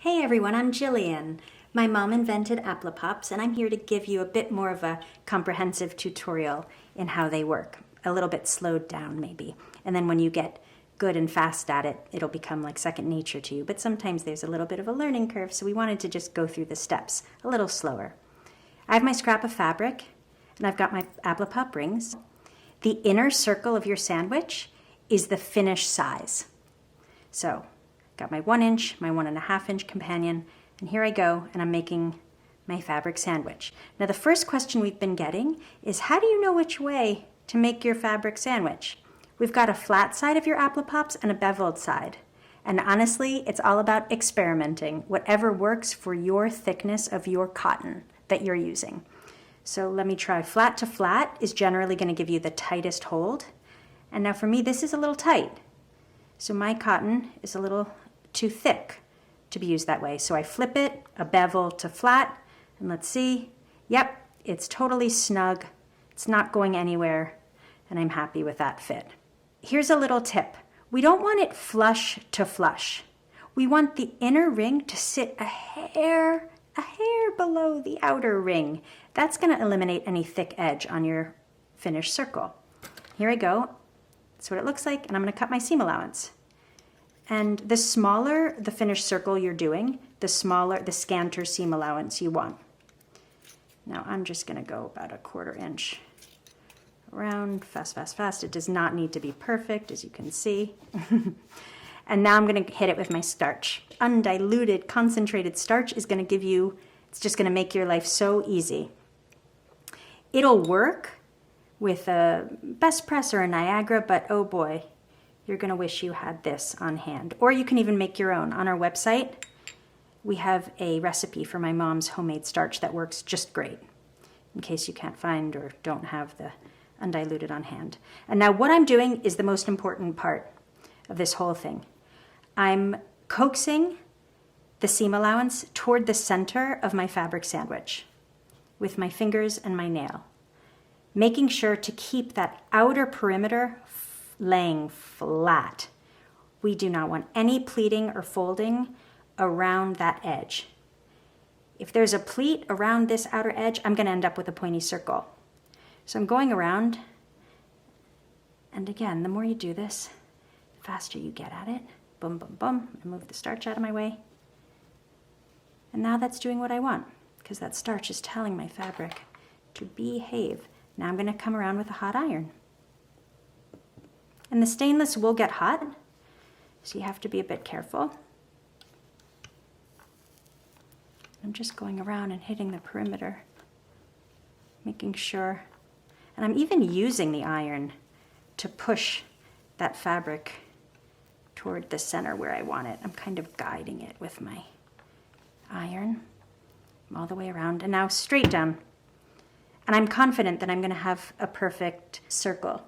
Hey everyone, I'm Jillian. My mom invented APPLIPOPS and I'm here to give you a bit more of a comprehensive tutorial in how they work. A little bit slowed down maybe. And then when you get good and fast at it, it'll become like second nature to you. But sometimes there's a little bit of a learning curve, so we wanted to just go through the steps a little slower. I have my scrap of fabric and I've got my APPLIPOP rings. The inner circle of your sandwich is the finished size. So got my 1 inch, my 1.5 inch companion, and here I go, and I'm making my fabric sandwich. Now the first question we've been getting is, how do you know which way to make your fabric sandwich? We've got a flat side of your APPLIPOPS and a beveled side. And honestly, it's all about experimenting, whatever works for your thickness of your cotton that you're using. So let me try. Flat to flat is generally going to give you the tightest hold. And now for me, this is a little tight. So my cotton is a little too thick to be used that way. So I flip it, a bevel to flat, and let's see. Yep, it's totally snug. It's not going anywhere, and I'm happy with that fit. Here's a little tip. We don't want it flush to flush. We want the inner ring to sit a hair below the outer ring. That's going to eliminate any thick edge on your finished circle. Here I go. That's what it looks like, and I'm going to cut my seam allowance. And the smaller the finished circle you're doing, the scanter seam allowance you want. Now I'm just going to go about 1/4 inch around, fast, fast, fast. It does not need to be perfect, as you can see. And now I'm going to hit it with my starch. Undiluted, concentrated starch is going to give you, it's just going to make your life so easy. It'll work with a Best Press or a Niagara, but oh boy, you're going to wish you had this on hand. Or you can even make your own. On our website, we have a recipe for my mom's homemade starch that works just great, in case you can't find or don't have the undiluted on hand. And now what I'm doing is the most important part of this whole thing. I'm coaxing the seam allowance toward the center of my fabric sandwich with my fingers and my nail, making sure to keep that outer perimeter laying flat. We do not want any pleating or folding around that edge. If there's a pleat around this outer edge, I'm going to end up with a pointy circle. So I'm going around, and again, the more you do this, the faster you get at it. Boom, boom, boom. I move the starch out of my way. And now that's doing what I want, because that starch is telling my fabric to behave. Now I'm going to come around with a hot iron. And the stainless will get hot, so you have to be a bit careful. I'm just going around and hitting the perimeter, making sure. And I'm even using the iron to push that fabric toward the center where I want it. I'm kind of guiding it with my iron all the way around, and now straight down. And I'm confident that I'm going to have a perfect circle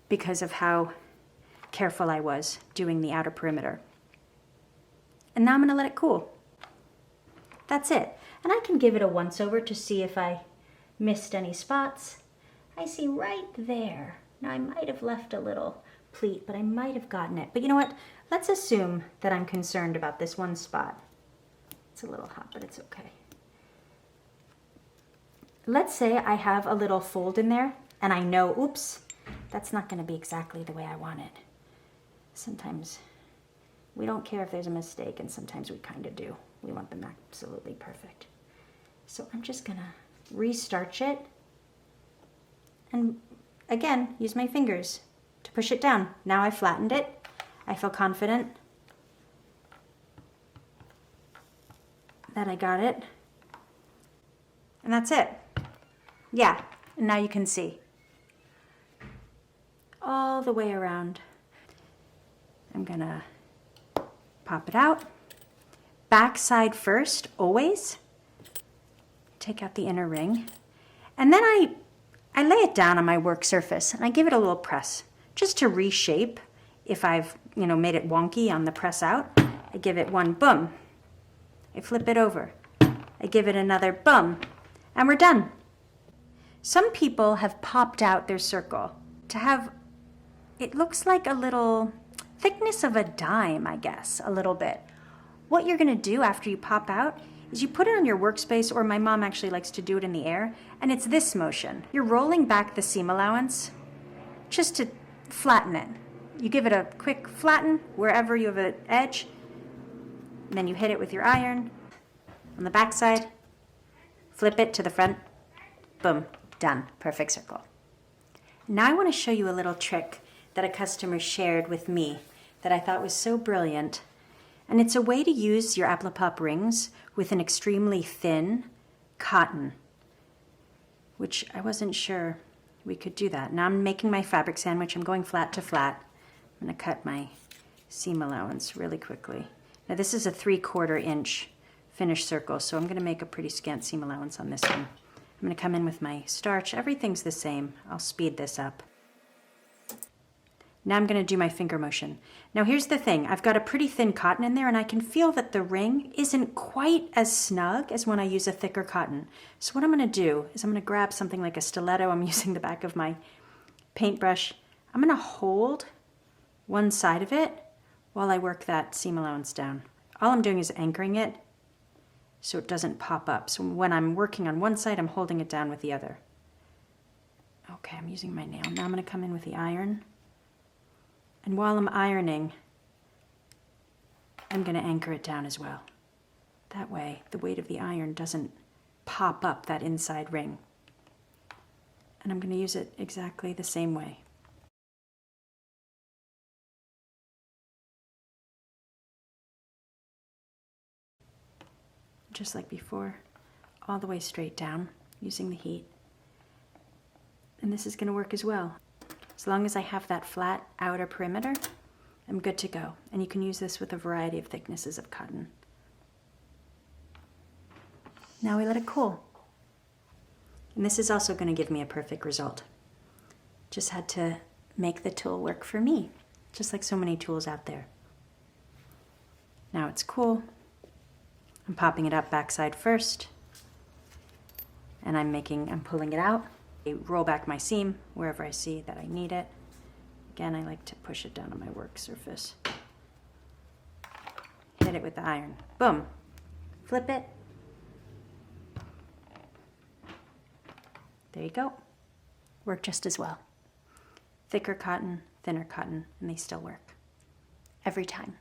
because of how careful I was doing the outer perimeter. And now I'm going to let it cool. That's it. And I can give it a once over to see if I missed any spots. I see right there. Now I might have left a little pleat, but I might have gotten it. But you know what? Let's assume that I'm concerned about this one spot. It's a little hot, but it's okay. Let's say I have a little fold in there and I know, oops, that's not going to be exactly the way I want it. Sometimes we don't care if there's a mistake, and sometimes we kind of do. We want them absolutely perfect. So I'm just going to re-starch it and again use my fingers to push it down. Now I flattened it. I feel confident that I got it. And that's it. Yeah, and now you can see all the way around. I'm gonna pop it out. Back side first, always. Take out the inner ring. And then I lay it down on my work surface and I give it a little press just to reshape. If I've made it wonky on the press out, I give it one boom. I flip it over. I give it another boom. And we're done. Some people have popped out their circle to have, it looks like a little thickness of a dime, I guess, a little bit. What you're gonna do after you pop out is you put it on your workspace, or my mom actually likes to do it in the air, and it's this motion. You're rolling back the seam allowance just to flatten it. You give it a quick flatten wherever you have an edge, and then you hit it with your iron on the back side, flip it to the front, boom, done, perfect circle. Now I want to show you a little trick that a customer shared with me that I thought was so brilliant. And it's a way to use your APPLIPOP rings with an extremely thin cotton, which I wasn't sure we could do that. Now I'm making my fabric sandwich. I'm going flat to flat. I'm going to cut my seam allowance really quickly. Now this is a 3/4 inch finished circle, so I'm going to make a pretty scant seam allowance on this one. I'm going to come in with my starch. Everything's the same. I'll speed this up. Now I'm going to do my finger motion. Now here's the thing. I've got a pretty thin cotton in there, and I can feel that the ring isn't quite as snug as when I use a thicker cotton. So what I'm going to do is I'm going to grab something like a stiletto. I'm using the back of my paintbrush. I'm going to hold one side of it while I work that seam allowance down. All I'm doing is anchoring it so it doesn't pop up. So when I'm working on one side, I'm holding it down with the other. Okay, I'm using my nail. Now I'm going to come in with the iron. And while I'm ironing, I'm going to anchor it down as well. That way, the weight of the iron doesn't pop up that inside ring. And I'm going to use it exactly the same way. Just like before, all the way straight down, using the heat. And this is going to work as well. As long as I have that flat outer perimeter, I'm good to go. And you can use this with a variety of thicknesses of cotton. Now we let it cool. And this is also going to give me a perfect result. Just had to make the tool work for me, just like so many tools out there. Now it's cool. I'm popping it up backside first. And I'm pulling it out. I roll back my seam wherever I see that I need it. Again, I like to push it down on my work surface. Hit it with the iron. Boom. Flip it. There you go. Work just as well. Thicker cotton, thinner cotton, and they still work. Every time.